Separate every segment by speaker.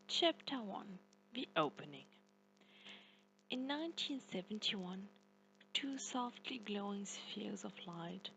Speaker 1: Chapter 1. The Opening. In 1971, two softly glowing spheres of light,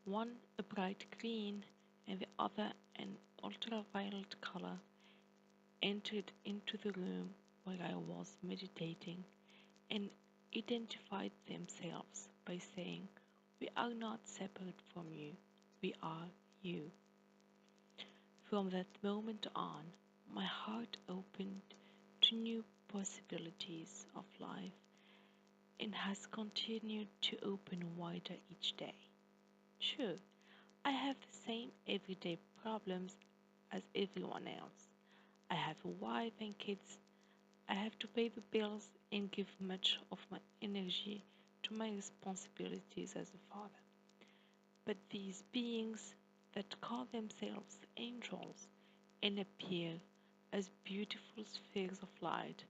Speaker 1: one a bright green and the other an ultraviolet color, entered into the room where I was meditating and identified themselves by saying, "We are not separate from you, we are you." From that moment on, my heart opened to new possibilities of life and has continued to open wider each day. Sure, I have the same everyday problems as everyone else. I have a wife and kids. I have to pay the bills and give much of my energy to my responsibilities as a father. But these beings that call themselves angels and appear as beautiful spheres of light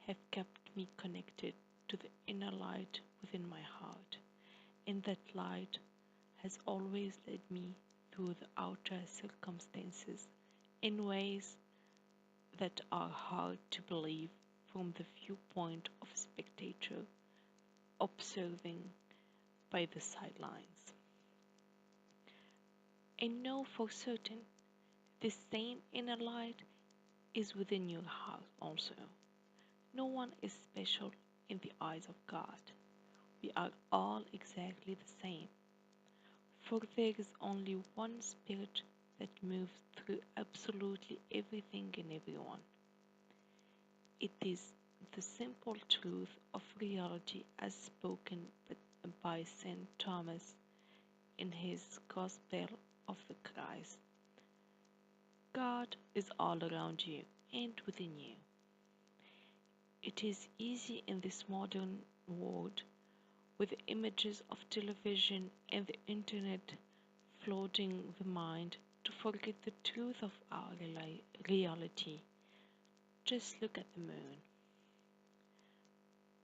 Speaker 1: have kept me connected to the inner light within my heart, and that light has always led me through the outer circumstances in ways that are hard to believe from the viewpoint of a spectator observing by the sidelines. And know for certain this same inner light is within your heart also. No one is special in the eyes of God. We are all exactly the same, for there is only one spirit that moves through absolutely everything and everyone. It is the simple truth of reality as spoken by St. Thomas in his Gospel of the Christ. God is all around you and within you. It is easy in this modern world, with the images of television and the internet flooding the mind, to forget the truth of our reality. Just look at the moon.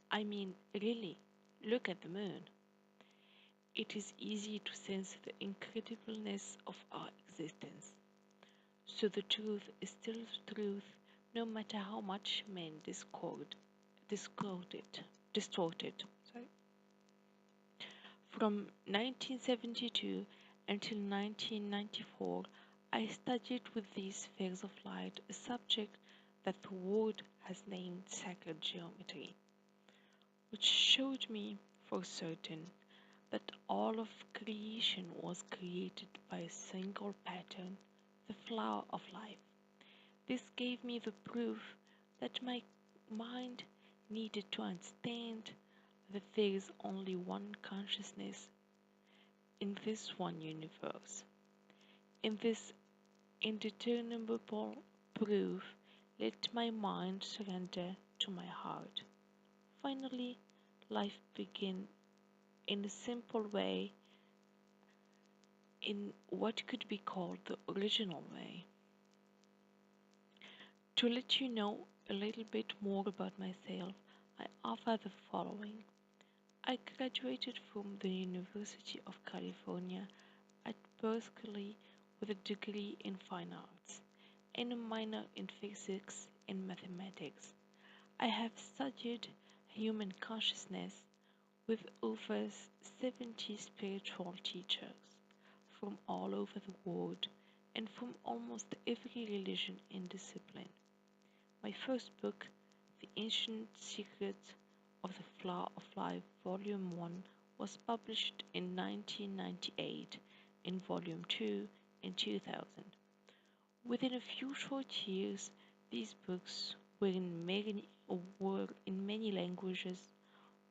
Speaker 1: I mean, really, look at the moon. It is easy to sense the incredibleness of our existence. So the truth is still the truth, no matter how much men distort it. Sorry. From 1972 until 1994, I studied with these spheres of light a subject that the world has named sacred geometry, which showed me for certain that all of creation was created by a single pattern, the flower of life. This gave me the proof that my mind needed to understand that there is only one consciousness in this one universe. In this indeterminable proof, let my mind surrender to my heart. Finally, life began in a simple way, in what could be called the original way. To let you know a little bit more about myself, I offer the following. I graduated from the University of California at Berkeley with a degree in fine arts and a minor in physics and mathematics. I have studied human consciousness with over 70 spiritual teachers from all over the world and from almost every religion and discipline. My first book, The Ancient Secrets of the Flower of Life, Volume 1, was published in 1998 and Volume 2 in 2000. Within a few short years, these books were in many languages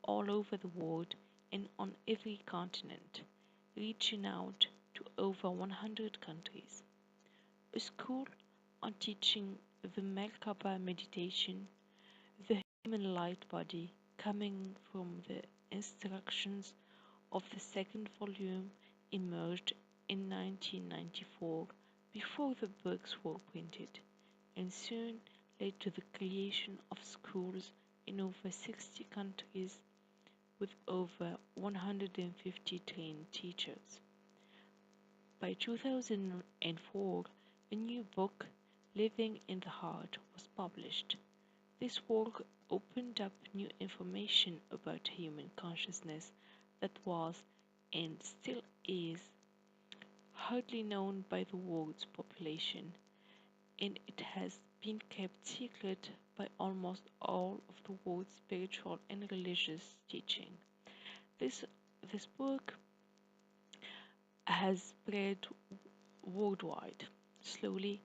Speaker 1: all over the world and on every continent, reaching out to over 100 countries. A school on teaching the Merkaba meditation, the human light body, coming from the instructions of the second volume, emerged in 1994 before the books were printed, and soon led to the creation of schools in over 60 countries with over 150 trained teachers. By 2004, a new book, Living in the Heart was published. This work opened up new information about human consciousness that was, and still is, hardly known by the world's population, and it has been kept secret by almost all of the world's spiritual and religious teaching. This, this book has spread worldwide. Slowly,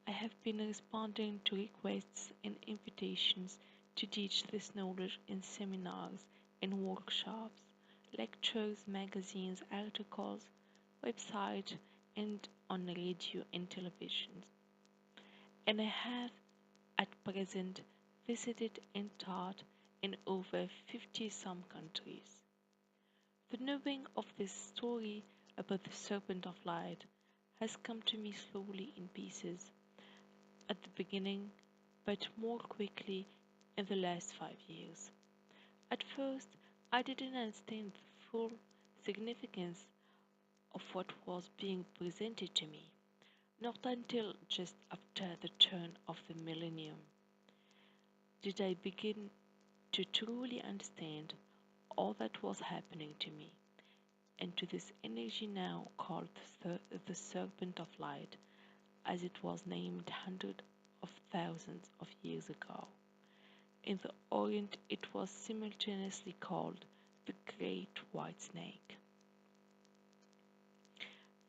Speaker 1: I have been responding to requests and invitations to teach this knowledge in seminars and workshops, lectures, magazines, articles, websites, and on radio and television. And I have at present visited and taught in over 50 some countries. The knowing of this story about the Serpent of Light has come to me slowly in pieces at the beginning, but more quickly in the last 5 years. At first, I didn't understand the full significance of what was being presented to me, not until just after the turn of the millennium did I begin to truly understand all that was happening to me and to this energy now called the Serpent of Light, as it was named hundreds of thousands of years ago. In the Orient, it was simultaneously called the Great White Snake.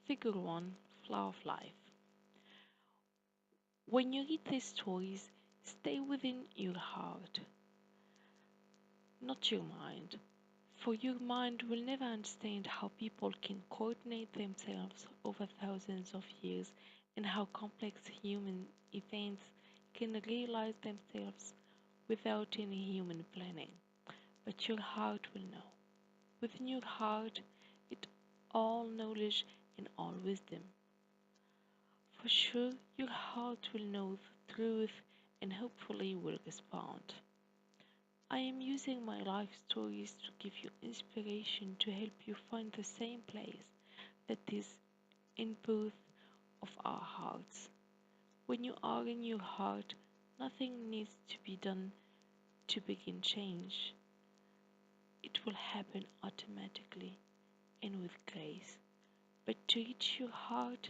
Speaker 1: Figure 1, Flower of Life. When you read these stories, stay within your heart, not your mind, for your mind will never understand how people can coordinate themselves over thousands of years and how complex human events can realize themselves without any human planning. But your heart will know. Within your heart is all knowledge and all wisdom. For sure, your heart will know the truth and hopefully will respond. I am using my life stories to give you inspiration to help you find the same place that is in both of our hearts. When you are in your heart, nothing needs to be done to begin change. It will happen automatically and with grace. But to reach your heart,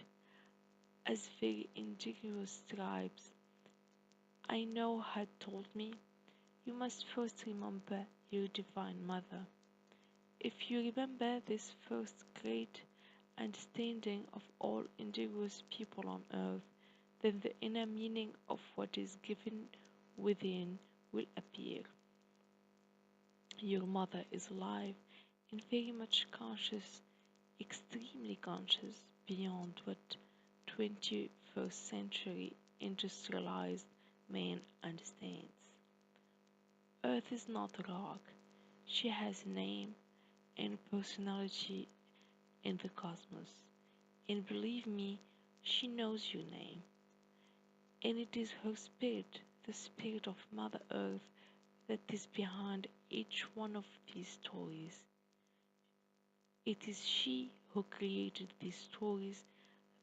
Speaker 1: as very indigenous tribes I know had told me, you must first remember your Divine Mother. If you remember this first great understanding of all indigenous people on earth, then the inner meaning of what is given within will appear. Your mother is alive and very much conscious, extremely conscious beyond what 21st century industrialized man understands. Earth is not a rock. She has a name and personality in the cosmos. And believe me, she knows your name. And it is her spirit, the spirit of Mother Earth, that is behind each one of these stories. It is she who created these stories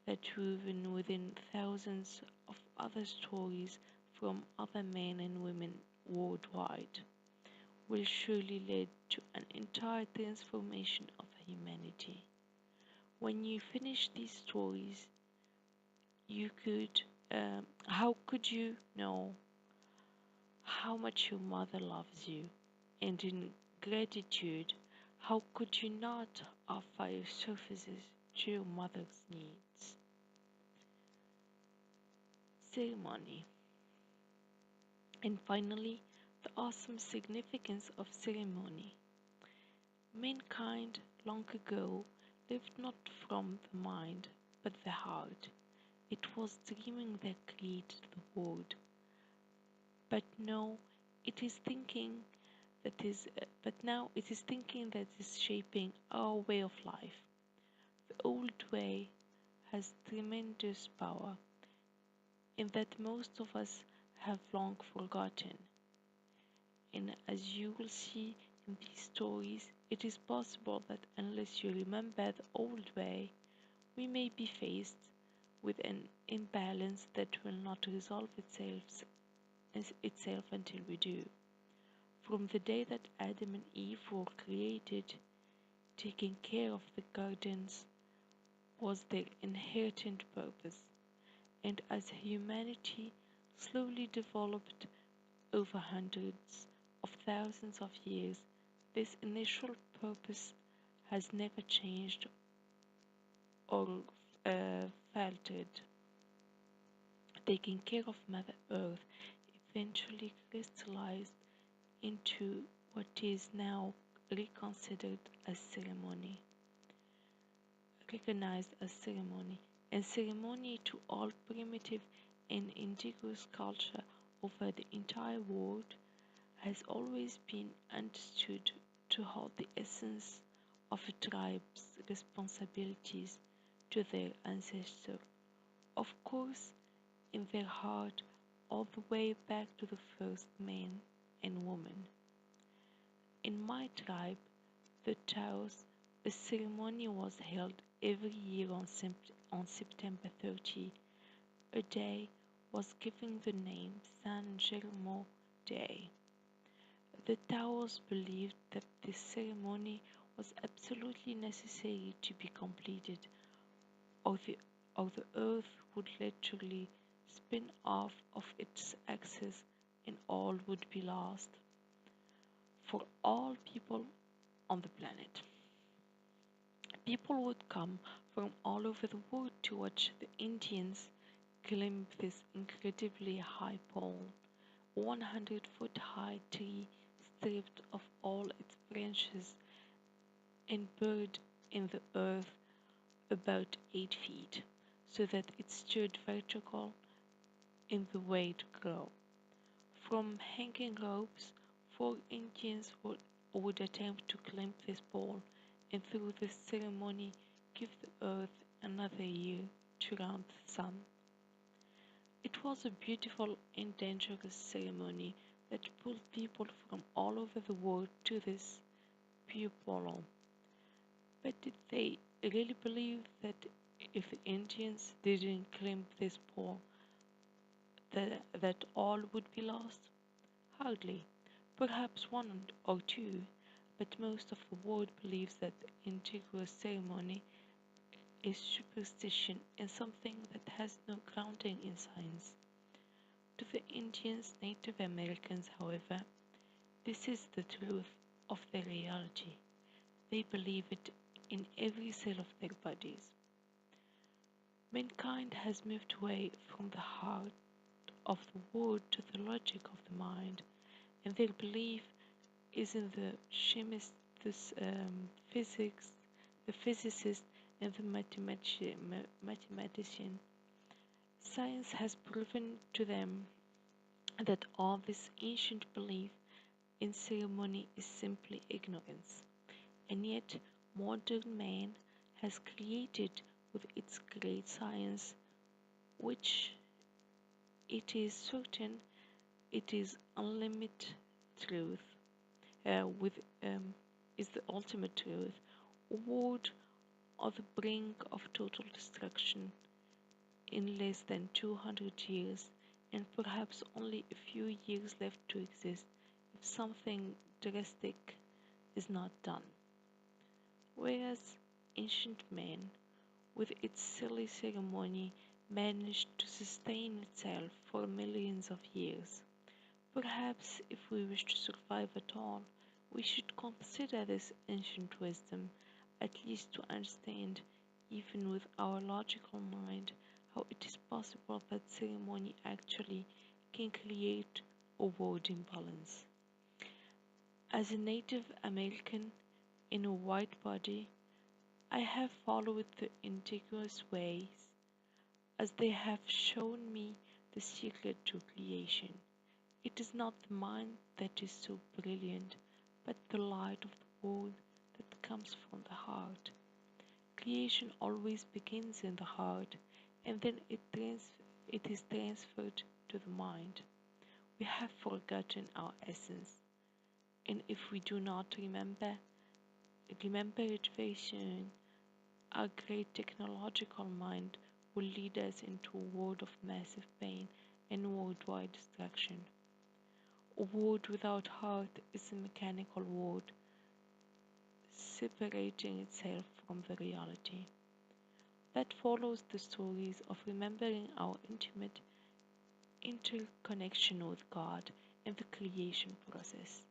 Speaker 1: that woven within thousands of other stories from other men and women worldwide will surely lead to an entire transformation of humanity. When you finish these stories, you could, how could you know how much your mother loves you? And in gratitude, how could you not offer your services to your mother's needs? Ceremony. And finally, the awesome significance of ceremony. Mankind long ago lived not from the mind but the heart. It was dreaming that created the world. But now it is thinking but now it is thinking that is shaping our way of life. The old way has tremendous power, in that most of us have long forgotten. And as you will see in these stories, it is possible that unless you remember the old way, we may be faced with an imbalance that will not resolve itself until we do. From the day that Adam and Eve were created, taking care of the gardens was their inherent purpose, and as humanity slowly developed over hundreds of thousands of years, this initial purpose has never changed or faltered. Taking care of Mother Earth eventually crystallized into what is now reconsidered as ceremony, recognized as ceremony, and ceremony to all primitive and indigenous culture over the entire world has always been understood to hold the essence of a tribe's responsibilities to their ancestors, of course, in their heart, all the way back to the first man and woman. In my tribe, the Taos, a ceremony was held every year on September 30. A day was given the name San Germo Day. The Taos believed that this ceremony was absolutely necessary to be completed, or the earth would literally spin off of its axis and all would be lost for all people on the planet. People would come from all over the world to watch the Indians climb this incredibly high pole, 100-foot high tree stripped of all its branches and buried in the earth about 8 feet, so that it stood vertical in the way to grow. From hanging ropes, 4 Indians would attempt to climb this pole, and through this ceremony give the earth another year to round the sun. It was a beautiful and dangerous ceremony that pulled people from all over the world to this pure pole. But did they really believe that if the Indians didn't climb this pole, that all would be lost? Hardly. Perhaps one or two, but most of the world believes that the indigenous ceremony is superstition and something that has no grounding in science. To the Indians, Native Americans, however, this is the truth of their reality. They believe it in every cell of their bodies. Mankind has moved away from the heart of the word to the logic of the mind, and their belief is in the chemist, the physics, the physicist, and the mathematician. Science has proven to them that all this ancient belief in ceremony is simply ignorance, and yet modern man has created with its great science, which it is certain it is unlimited truth, with is the ultimate truth, a world on the brink of total destruction in less than 200 years, and perhaps only a few years left to exist if something drastic is not done. Whereas ancient man, with its silly ceremony, managed to sustain itself for millions of years. Perhaps if we wish to survive at all, we should consider this ancient wisdom, at least to understand, even with our logical mind, how it is possible that ceremony actually can create a world imbalance. As a Native American in a white body, I have followed the indigenous ways, as they have shown me the secret to creation. It is not the mind that is so brilliant, but the light of the world that comes from the heart. Creation always begins in the heart, and then it is transferred to the mind. We have forgotten our essence, and if we do not remember it very soon, our great technological mind will lead us into a world of massive pain and worldwide destruction. A world without heart is a mechanical world, separating itself from the reality. That follows the stories of remembering our intimate interconnection with God and the creation process.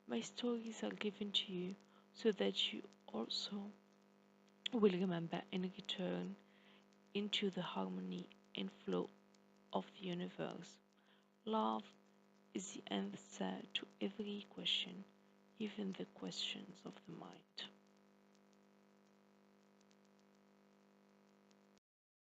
Speaker 1: My stories are given to you so that you also will remember and return into the harmony and flow of the universe. Love is the answer to every question, even the questions of the mind.